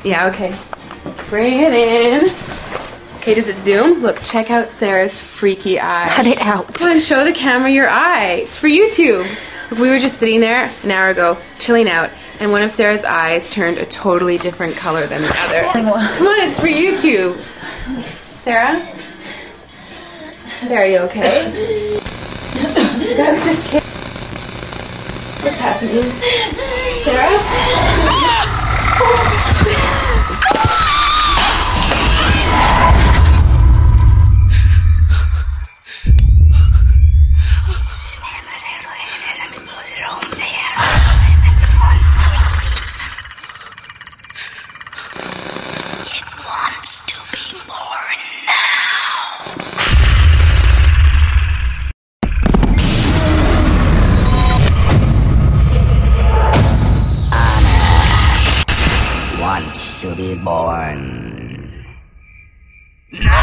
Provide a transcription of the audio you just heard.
Yeah, okay. Bring it in. Okay, does it zoom? Look, check out Sarah's freaky eye. Cut it out. Come on, show the camera your eye. It's for YouTube. Look, we were just sitting there an hour ago, chilling out, and one of Sarah's eyes turned a totally different color than the other. Come on, it's for YouTube. Sarah? Sarah, are you okay? That was just kidding. What's happening? Sarah? It wants to be born now. Anna wants to be born. No!